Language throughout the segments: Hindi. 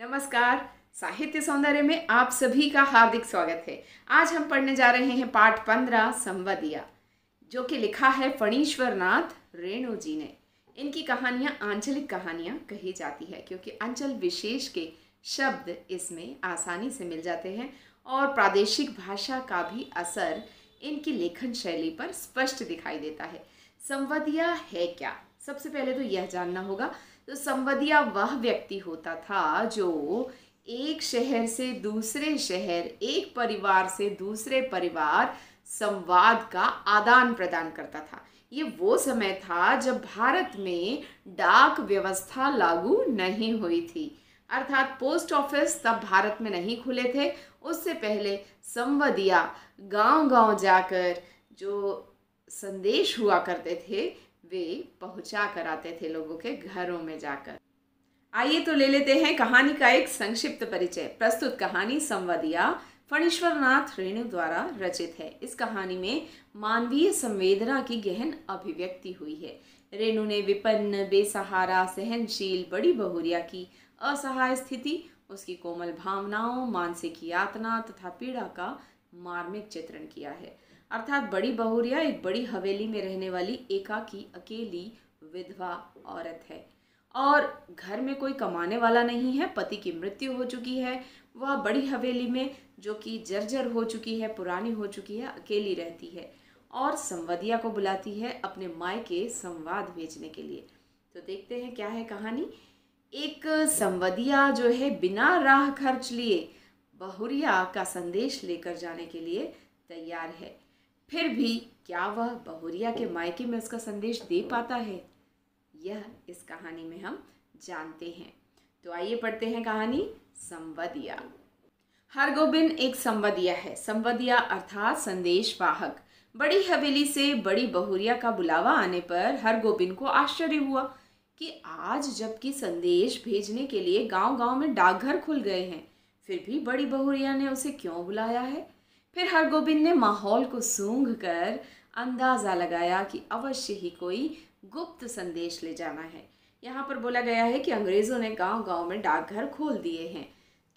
नमस्कार। साहित्य सौंदर्य में आप सभी का हार्दिक स्वागत है। आज हम पढ़ने जा रहे हैं पाठ 15 संवदिया, जो कि लिखा है फणीश्वर नाथ रेणु जी ने। इनकी कहानियाँ आंचलिक कहानियाँ कही जाती है क्योंकि अंचल विशेष के शब्द इसमें आसानी से मिल जाते हैं और प्रादेशिक भाषा का भी असर इनकी लेखन शैली पर स्पष्ट दिखाई देता है। संवदिया है क्या? सबसे पहले तो यह जानना होगा। तो संवदिया वह व्यक्ति होता था जो एक शहर से दूसरे शहर, एक परिवार से दूसरे परिवार संवाद का आदान प्रदान करता था। ये वो समय था जब भारत में डाक व्यवस्था लागू नहीं हुई थी, अर्थात पोस्ट ऑफिस तब भारत में नहीं खुले थे। उससे पहले संवदिया गांव-गांव जाकर जो संदेश हुआ करते थे वे पहुंचा कर आते थे लोगों के घरों में जाकर। आइए तो ले लेते हैं कहानी का एक संक्षिप्त परिचय। प्रस्तुत कहानी संवदिया फणीश्वर नाथ रेणु द्वारा रचित है। इस कहानी में मानवीय संवेदना की गहन अभिव्यक्ति हुई है। रेणु ने विपन्न, बेसहारा, सहनशील बड़ी बहुरिया की असहाय स्थिति, उसकी कोमल भावनाओं, मानसिक यातना तथा पीड़ा का मार्मिक चित्रण किया है। अर्थात बड़ी बहुरिया एक बड़ी हवेली में रहने वाली एकाकी अकेली विधवा औरत है और घर में कोई कमाने वाला नहीं है। पति की मृत्यु हो चुकी है। वह बड़ी हवेली में, जो कि जर्जर हो चुकी है, पुरानी हो चुकी है, अकेली रहती है और संवदिया को बुलाती है अपने मायके संवाद भेजने के लिए। तो देखते हैं क्या है कहानी। एक संवदिया जो है बिना राह खर्च लिए बहुरिया का संदेश लेकर जाने के लिए तैयार है। फिर भी क्या वह बहुरिया के मायके में उसका संदेश दे पाता है, यह इस कहानी में हम जानते हैं। तो आइए पढ़ते हैं कहानी संवदिया। हरगोबिन एक संवदिया है। संवदिया अर्थात संदेश वाहक। बड़ी हवेली से बड़ी बहुरिया का बुलावा आने पर हरगोबिन को आश्चर्य हुआ कि आज जबकि संदेश भेजने के लिए गांव-गांव में डाकघर खुल गए हैं, फिर भी बड़ी बहुरिया ने उसे क्यों बुलाया है। फिर हरगोबिन ने माहौल को सूंघ कर अंदाज़ा लगाया कि अवश्य ही कोई गुप्त संदेश ले जाना है। यहाँ पर बोला गया है कि अंग्रेज़ों ने गांव-गांव में डाकघर खोल दिए हैं।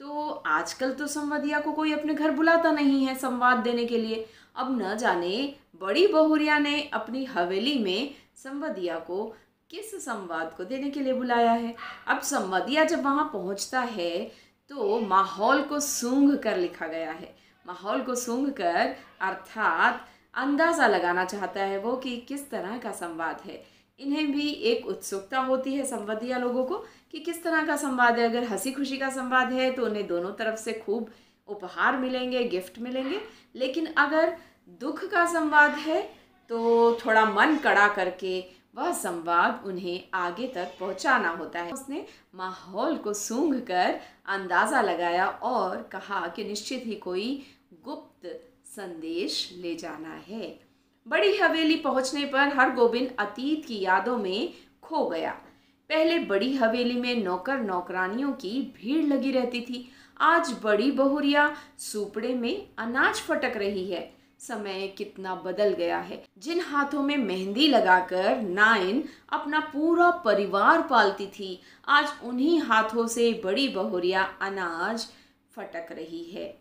तो आजकल तो संवदिया को कोई अपने घर बुलाता नहीं है संवाद देने के लिए। अब न जाने बड़ी बहुरिया ने अपनी हवेली में संवदिया को किस संवाद को देने के लिए बुलाया है। अब संवदिया जब वहाँ पहुँचता है तो माहौल को सूंघ कर लिखा गया है। माहौल को सूंघ कर अर्थात अंदाज़ा लगाना चाहता है वो कि किस तरह का संवाद है। इन्हें भी एक उत्सुकता होती है संवदिया लोगों को कि किस तरह का संवाद है। अगर हंसी खुशी का संवाद है तो उन्हें दोनों तरफ से खूब उपहार मिलेंगे, गिफ्ट मिलेंगे। लेकिन अगर दुख का संवाद है तो थोड़ा मन कड़ा करके वह संवाद उन्हें आगे तक पहुंचाना होता है। उसने माहौल को सूंघ कर अंदाज़ा लगाया और कहा कि निश्चित ही कोई गुप्त संदेश ले जाना है। बड़ी हवेली पहुंचने पर हरगोबिन अतीत की यादों में खो गया। पहले बड़ी हवेली में नौकर नौकरानियों की भीड़ लगी रहती थी। आज बड़ी बहुरिया सूपड़े में अनाज फटक रही है। समय कितना बदल गया है। जिन हाथों में मेहंदी लगाकर नाइन अपना पूरा परिवार पालती थी, आज उन्हीं हाथों से बड़ी बहुरिया अनाज फटक रही है।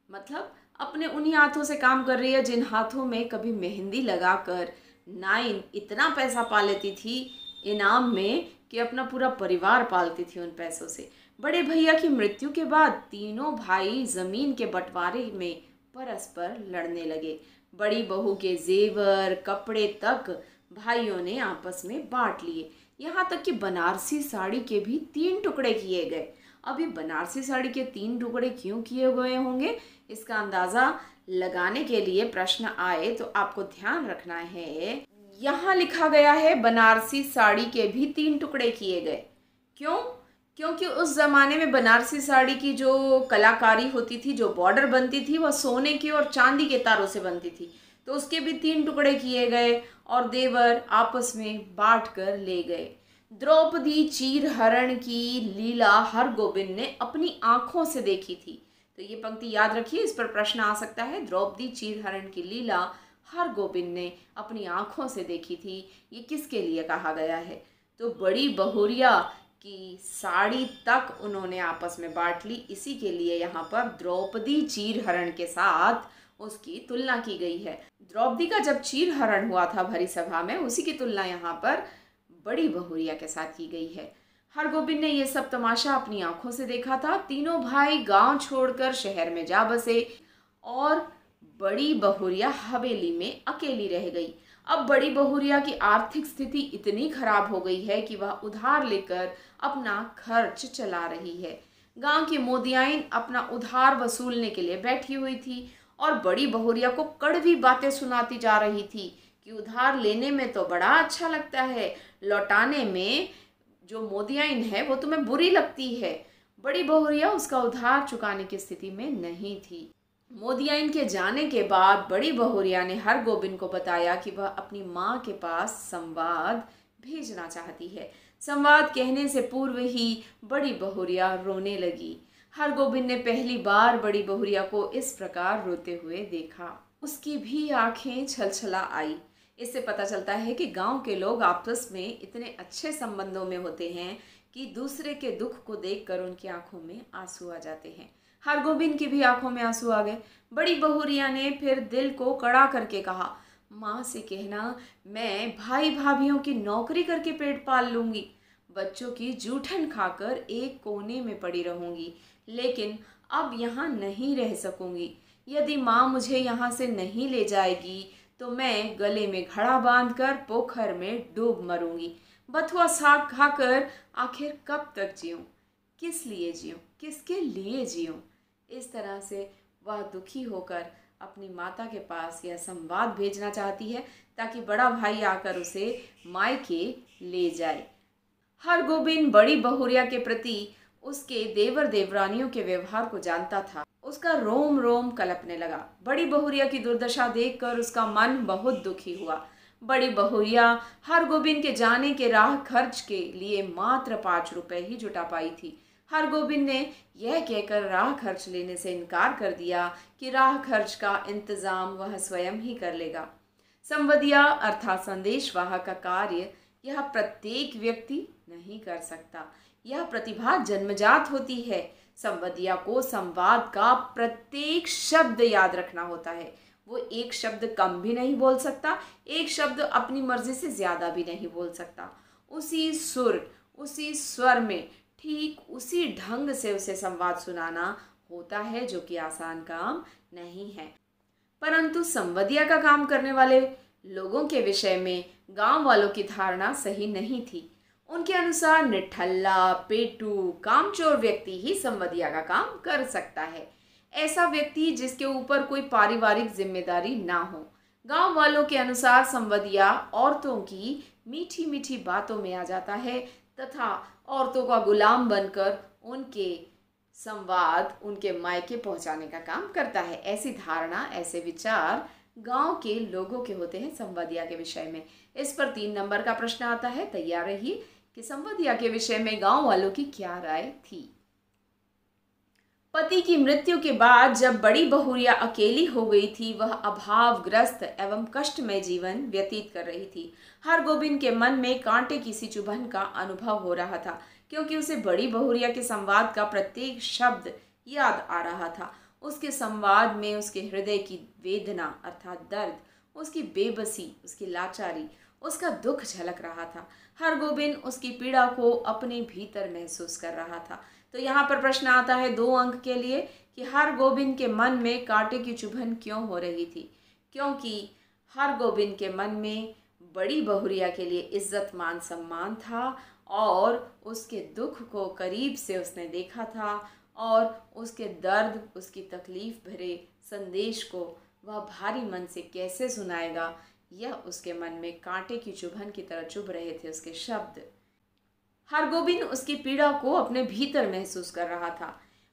मतलब अपने उन्हीं हाथों से काम कर रही है जिन हाथों में कभी मेहंदी लगाकर नाइन इतना पैसा पा लेती थी इनाम में कि अपना पूरा परिवार पालती थी उन पैसों से। बड़े भैया की मृत्यु के बाद तीनों भाई जमीन के बंटवारे में परस्पर लड़ने लगे। बड़ी बहू के जेवर, कपड़े तक भाइयों ने आपस में बांट लिए। यहाँ तक कि बनारसी साड़ी के भी 3 टुकड़े किए गए। अभी बनारसी साड़ी के 3 टुकड़े क्यों किए गए होंगे, इसका अंदाज़ा लगाने के लिए प्रश्न आए तो आपको ध्यान रखना है। यहाँ लिखा गया है बनारसी साड़ी के भी 3 टुकड़े किए गए। क्यों? क्योंकि उस ज़माने में बनारसी साड़ी की जो कलाकारी होती थी, जो बॉर्डर बनती थी, वह सोने की और चांदी के तारों से बनती थी। तो उसके भी 3 टुकड़े किए गए और देवर आपस में बांट कर ले गए। द्रौपदी चीरहरण की लीला हरगोबिन ने अपनी आंखों से देखी थी। तो ये पंक्ति याद रखिए, इस पर प्रश्न आ सकता है। द्रौपदी चीरहरण की लीला हरगोबिन ने अपनी आंखों से देखी थी। ये किसके लिए कहा गया है? तो बड़ी बहुरिया की साड़ी तक उन्होंने आपस में बांट ली। इसी के लिए यहाँ पर द्रौपदी चीरहरण के साथ उसकी तुलना की गई है। द्रौपदी का जब चीरहरण हुआ था भरी सभा में, उसी की तुलना यहाँ पर बड़ी बहुरिया के साथ की गई है। हरगोबिंद ने ये सब तमाशा अपनी आंखों से देखा था। तीनों भाई गांव छोड़कर शहर में जा बसे और बड़ी बहुरिया हवेली में अकेली रह गई। अब बड़ी बहुरिया की आर्थिक स्थिति इतनी खराब हो गई है कि वह उधार लेकर अपना खर्च चला रही है। गांव की मोदियाइन अपना उधार वसूलने के लिए बैठी हुई थी और बड़ी बहुरिया को कड़वी बातें सुनाती जा रही थी कि उधार लेने में तो बड़ा अच्छा लगता है, लौटाने में जो मोदियाइन है वो तुम्हें बुरी लगती है। बड़ी बहुरिया उसका उधार चुकाने की स्थिति में नहीं थी। मोदियाइन के जाने के बाद बड़ी बहुरिया ने हरगोबिंद को बताया कि वह अपनी माँ के पास संवाद भेजना चाहती है। संवाद कहने से पूर्व ही बड़ी बहुरिया रोने लगी। हरगोबिंद ने पहली बार बड़ी बहुरिया को इस प्रकार रोते हुए देखा। उसकी भी आंखें छलछला आई। इससे पता चलता है कि गांव के लोग आपस में इतने अच्छे संबंधों में होते हैं कि दूसरे के दुख को देखकर उनकी आंखों में आंसू आ जाते हैं। हरगोबिंद की भी आंखों में आंसू आ गए। बड़ी बहुरिया ने फिर दिल को कड़ा करके कहा, माँ से कहना मैं भाई भाभीियों की नौकरी करके पेट पाल लूंगी, बच्चों की जूठन खाकर एक कोने में पड़ी रहूंगी, लेकिन अब यहाँ नहीं रह सकूंगी। यदि माँ मुझे यहाँ से नहीं ले जाएगी तो मैं गले में घड़ा बांधकर पोखर में डूब मरूंगी। बथुआ साग खाकर आखिर कब तक जीऊं? किस लिए जीऊं? किसके लिए जीऊं? इस तरह से वह दुखी होकर अपनी माता के पास यह संवाद भेजना चाहती है ताकि बड़ा भाई आकर उसे मायके ले जाए। हरगोबिंद बड़ी बहुरिया के प्रति उसके देवर देवरानियों के व्यवहार को जानता था। उसका रोम रोम कलपने लगा। बड़ी बहुरिया की दुर्दशा देखकर उसका मन बहुत दुखी हुआ। बड़ी बहुरिया हरगोबिंद के जाने के राह खर्च के लिए मात्र 5 रुपए ही जुटा पाई थी। हरगोबिंद ने यह कहकर राह खर्च लेने से इनकार कर दिया कि राह खर्च का इंतजाम वह स्वयं ही कर लेगा। संवदिया अर्थात संदेशवाहक का कार्य यह प्रत्येक व्यक्ति नहीं कर सकता। यह प्रतिभा जन्मजात होती है। संवदिया को संवाद का प्रत्येक शब्द याद रखना होता है। वो एक शब्द कम भी नहीं बोल सकता, एक शब्द अपनी मर्जी से ज्यादा भी नहीं बोल सकता। उसी सुर, उसी स्वर में ठीक उसी ढंग से उसे संवाद सुनाना होता है, जो कि आसान काम नहीं है। परंतु संवदिया का काम करने वाले लोगों के विषय में गांव वालों की धारणा सही नहीं थी। उनके अनुसार निठल्ला, पेटू, कामचोर व्यक्ति ही संवदिया का काम कर सकता है। ऐसा व्यक्ति जिसके ऊपर कोई पारिवारिक जिम्मेदारी ना हो। गांव वालों के अनुसार संवदिया औरतों की मीठी मीठी बातों में आ जाता है तथा औरतों का गुलाम बनकर उनके संवाद उनके मायके पहुंचाने का काम करता है। ऐसी धारणा, ऐसे विचार गांव के लोगों के होते हैं संवदिया के विषय में। इस पर 3 नंबर का प्रश्न आता है। तैयार रहिए कि संवदिया के विषय में गांव वालों की क्या राय थी। पति की मृत्यु के बाद जब बड़ी बहुरिया अकेली हो गई थी, वह अभावग्रस्त एवं कष्टमय जीवन व्यतीत कर रही थी। हरगोबिंद के मन में कांटे की सी चुभन का अनुभव हो रहा था, क्योंकि उसे बड़ी बहुरिया के संवाद का प्रत्येक शब्द याद आ रहा था। उसके संवाद में उसके हृदय की वेदना अर्थात दर्द, उसकी बेबसी, उसकी लाचारी, उसका दुख झलक रहा था। हरगोबिंद उसकी पीड़ा को अपने भीतर महसूस कर रहा था। तो यहाँ पर प्रश्न आता है 2 अंक के लिए कि हरगोबिंद के मन में कांटे की चुभन क्यों हो रही थी? क्योंकि हरगोबिंद के मन में बड़ी बहुरिया के लिए इज्जत मान सम्मान था और उसके दुख को करीब से उसने देखा था और उसके दर्द, उसकी तकलीफ भरे संदेश को वह भारी मन से कैसे सुनाएगा, यह उसके मन में कांटे की चुभन की तरह चुभ रहे थे उसके शब्द। हरगोबिंद उसकी पीड़ा को अपने भीतर महसूस कर रहा था।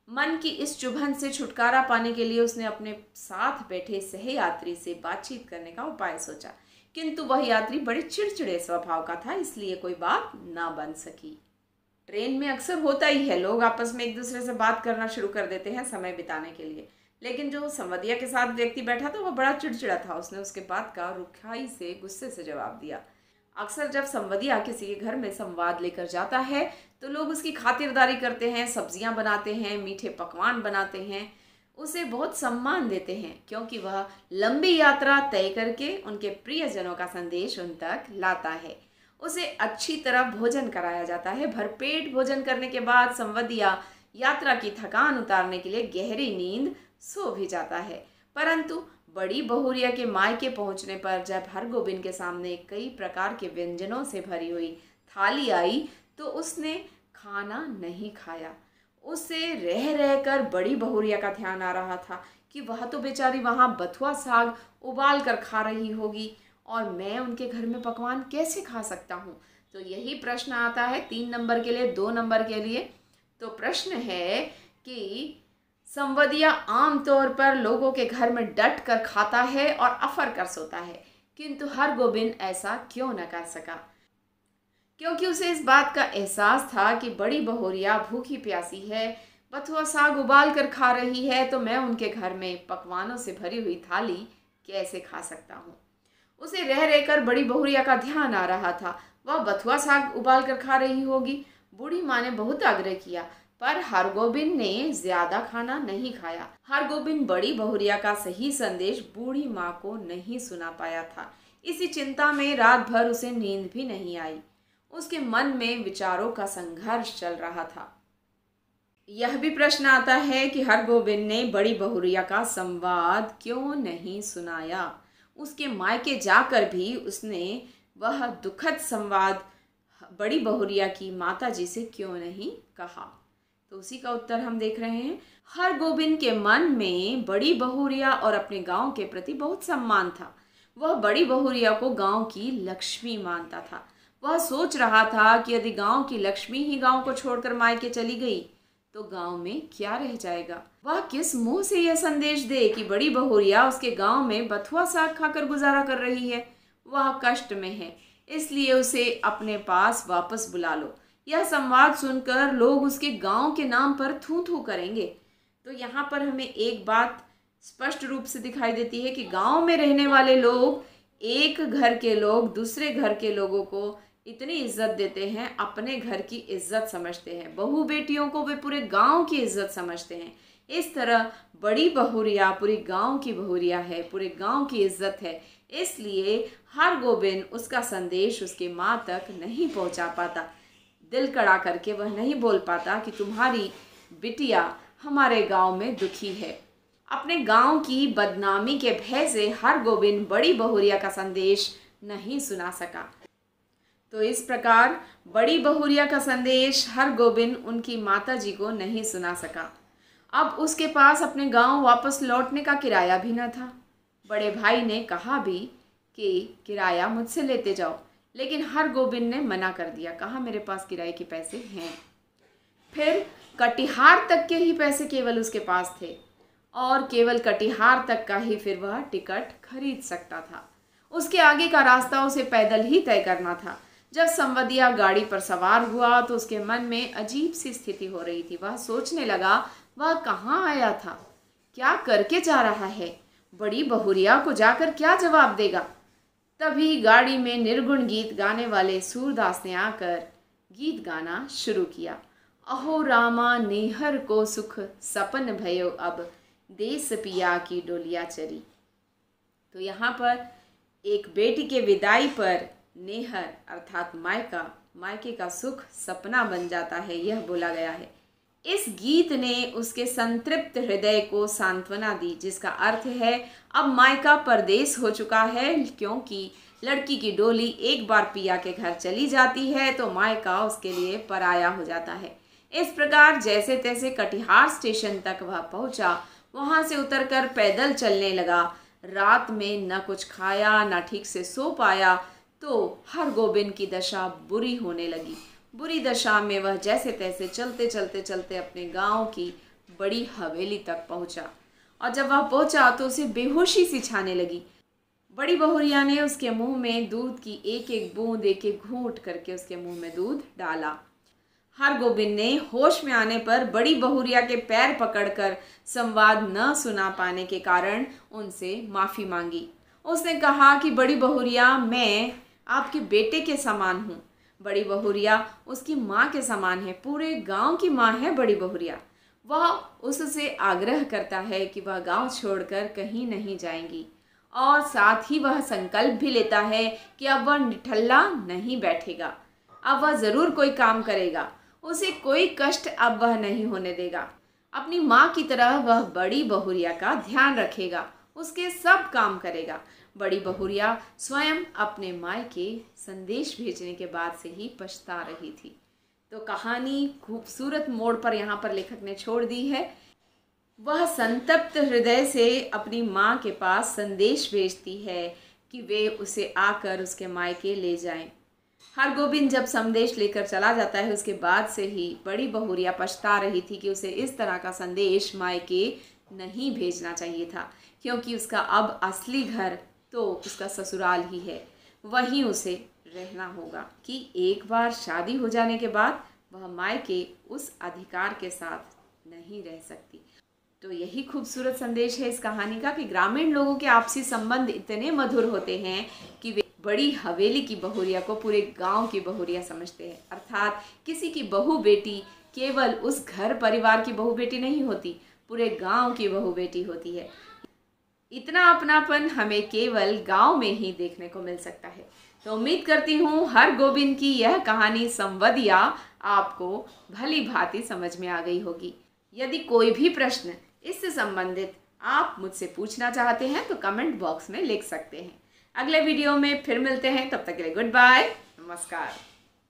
मन की इस चुभन से छुटकारा पाने के लिए उसने अपने साथ बैठे सहयात्री से बातचीत करने का उपाय सोचा, किंतु वह यात्री बड़े चिड़चिड़े स्वभाव का था, इसलिए कोई बात ना बन सकी। ट्रेन में अक्सर होता ही है, लोग आपस में एक दूसरे से बात करना शुरू कर देते हैं समय बिताने के लिए, लेकिन जो संवदिया के साथ व्यक्ति बैठा था वह बड़ा चिड़चिड़ा था। उसने उसके बात का रुखाई से, गुस्से से जवाब दिया। अक्सर जब संवदिया किसी के घर में संवाद लेकर जाता है तो लोग उसकी खातिरदारी करते हैं, सब्जियां बनाते हैं, मीठे पकवान बनाते हैं, उसे बहुत सम्मान देते हैं, क्योंकि वह लंबी यात्रा तय करके उनके प्रियजनों का संदेश उन तक लाता है। उसे अच्छी तरह भोजन कराया जाता है। भरपेट भोजन करने के बाद संवदिया यात्रा की थकान उतारने के लिए गहरी नींद सो भी जाता है। परंतु बड़ी बहुरिया के मायके पहुंचने पर जब हरगोबिंद के सामने कई प्रकार के व्यंजनों से भरी हुई थाली आई तो उसने खाना नहीं खाया। उसे रह रहकर बड़ी बहुरिया का ध्यान आ रहा था कि वह तो बेचारी वहाँ बथुआ साग उबाल कर खा रही होगी और मैं उनके घर में पकवान कैसे खा सकता हूँ। तो यही प्रश्न आता है 3 नंबर के लिए, 2 नंबर के लिए। तो प्रश्न है कि संवदिया आमतौर पर लोगों के घर में डट कर खाता है और अफर कर सोता है, किंतु हरगोबिंद ऐसा क्यों न कर सका? क्योंकि उसे इस बात का एहसास था कि बड़ी बहुरिया भूखी प्यासी है, बथुआ साग उबाल कर खा रही है, तो मैं उनके घर में पकवानों से भरी हुई थाली कैसे खा सकता हूँ। उसे रह रहकर बड़ी बहुरिया का ध्यान आ रहा था, वह बथुआ साग उबाल कर खा रही होगी। बूढ़ी माँ ने बहुत आग्रह किया पर हरगोबिंद ने ज्यादा खाना नहीं खाया। हरगोबिंद बड़ी बहुरिया का सही संदेश बूढ़ी माँ को नहीं सुना पाया था। इसी चिंता में रात भर उसे नींद भी नहीं आई। उसके मन में विचारों का संघर्ष चल रहा था। यह भी प्रश्न आता है कि हरगोबिंद ने बड़ी बहुरिया का संवाद क्यों नहीं सुनाया। उसके मायके जाकर भी उसने वह दुखद संवाद बड़ी बहुरिया की माताजी से क्यों नहीं कहा। तो उसी का उत्तर हम देख रहे हैं। हरगोबिंद के मन में बड़ी बहुरिया और अपने गांव के प्रति बहुत सम्मान था। वह बड़ी बहुरिया को गांव की लक्ष्मी मानता था। वह सोच रहा था कि यदि गांव की लक्ष्मी ही गांव को छोड़कर मायके चली गई तो गांव में क्या रह जाएगा। वह किस मुंह से यह संदेश दे कि बड़ी बहुरिया उसके गांव में बथुआ साग खाकर गुजारा कर रही है। वह कष्ट में है, इसलिए उसे अपने पास वापस बुला लो। यह संवाद सुनकर लोग उसके गांव के नाम पर थू थू करेंगे। तो यहाँ पर हमें एक बात स्पष्ट रूप से दिखाई देती है कि गांव में रहने वाले लोग, एक घर के लोग दूसरे घर के लोगों को इतनी इज्जत देते हैं, अपने घर की इज्जत समझते हैं। बहू बेटियों को वे पूरे गांव की इज्जत समझते हैं। इस तरह बड़ी बहुरिया पूरी गांव की बहुरिया है, पूरे गांव की इज्जत है। इसलिए हरगोबिंद उसका संदेश उसकी माँ तक नहीं पहुंचा पाता। दिल कड़ा करके वह नहीं बोल पाता कि तुम्हारी बिटिया हमारे गांव में दुखी है। अपने गांव की बदनामी के भय से हरगोबिंद बड़ी बहुरिया का संदेश नहीं सुना सका। तो इस प्रकार बड़ी बहुरिया का संदेश हरगोबिंद उनकी माताजी को नहीं सुना सका। अब उसके पास अपने गांव वापस लौटने का किराया भी न था। बड़े भाई ने कहा भी कि किराया मुझसे लेते जाओ, लेकिन हरगोबिंद ने मना कर दिया, कहा मेरे पास किराए के पैसे हैं। फिर कटिहार तक के ही पैसे केवल उसके पास थे और केवल कटिहार तक का ही फिर वह टिकट खरीद सकता था। उसके आगे का रास्ता उसे पैदल ही तय करना था। जब संवदिया गाड़ी पर सवार हुआ तो उसके मन में अजीब सी स्थिति हो रही थी। वह सोचने लगा वह कहाँ आया था, क्या करके जा रहा है, बड़ी बहुरिया को जाकर क्या जवाब देगा। तभी गाड़ी में निर्गुण गीत गाने वाले सूरदास ने आकर गीत गाना शुरू किया। अहो रामा नेहर को सुख सपन भयो अब, देश पिया की डोलिया चरी। तो यहाँ पर एक बेटी के विदाई पर नेहर अर्थात मायके का सुख सपना बन जाता है, यह बोला गया है। इस गीत ने उसके संतृप्त हृदय को सांत्वना दी, जिसका अर्थ है अब मायका परदेश हो चुका है, क्योंकि लड़की की डोली एक बार पिया के घर चली जाती है तो मायका उसके लिए पराया हो जाता है। इस प्रकार जैसे तैसे कटिहार स्टेशन तक वह पहुंचा। वहां से उतरकर पैदल चलने लगा। रात में न कुछ खाया न ठीक से सो पाया तो हरगोबिंद की दशा बुरी होने लगी। बुरी दशा में वह जैसे तैसे चलते चलते चलते अपने गांव की बड़ी हवेली तक पहुंचा और जब वह पहुंचा तो उसे बेहोशी सी छाने लगी। बड़ी बहुरिया ने उसके मुंह में दूध की एक एक बूंद एक एक घूंट करके उसके मुंह में दूध डाला। हरगोबिंद ने होश में आने पर बड़ी बहुरिया के पैर पकड़कर संवाद न सुना पाने के कारण उनसे माफ़ी मांगी। उसने कहा कि बड़ी बहुरिया, मैं आपके बेटे के समान हूँ। बड़ी बहुरिया उसकी माँ के समान है, पूरे गांव की माँ है बड़ी बहुरिया। वह उससे आग्रह करता है कि वह गांव छोड़कर कहीं नहीं जाएंगी और साथ ही वह संकल्प भी लेता है कि अब वह निठल्ला नहीं बैठेगा, अब वह ज़रूर कोई काम करेगा, उसे कोई कष्ट अब वह नहीं होने देगा। अपनी माँ की तरह वह बड़ी बहुरिया का ध्यान रखेगा, उसके सब काम करेगा। बड़ी बहुरिया स्वयं अपने मायके संदेश भेजने के बाद से ही पछता रही थी। तो कहानी खूबसूरत मोड़ पर यहाँ पर लेखक ने छोड़ दी है। वह संतप्त हृदय से अपनी माँ के पास संदेश भेजती है कि वे उसे आकर उसके मायके ले जाएं। हरगोविंद जब संदेश लेकर चला जाता है, उसके बाद से ही बड़ी बहुरिया पछता रही थी कि उसे इस तरह का संदेश मायके नहीं भेजना चाहिए था, क्योंकि उसका अब असली घर तो उसका ससुराल ही है, वहीं उसे रहना होगा कि एक बार शादी हो जाने के बाद वह मायके उस अधिकार के साथ नहीं रह सकती। तो यही खूबसूरत संदेश है इस कहानी का कि ग्रामीण लोगों के आपसी संबंध इतने मधुर होते हैं कि वे बड़ी हवेली की बहुरिया को पूरे गांव की बहुरिया समझते हैं। अर्थात किसी की बहू बेटी केवल उस घर परिवार की बहू बेटी नहीं होती, पूरे गांव की बहू बेटी होती है। इतना अपनापन हमें केवल गांव में ही देखने को मिल सकता है। तो उम्मीद करती हूँ हरगोविंद की यह कहानी संवदिया आपको भली भांति समझ में आ गई होगी। यदि कोई भी प्रश्न इससे संबंधित आप मुझसे पूछना चाहते हैं तो कमेंट बॉक्स में लिख सकते हैं। अगले वीडियो में फिर मिलते हैं, तब तक के लिए गुड बाय, नमस्कार।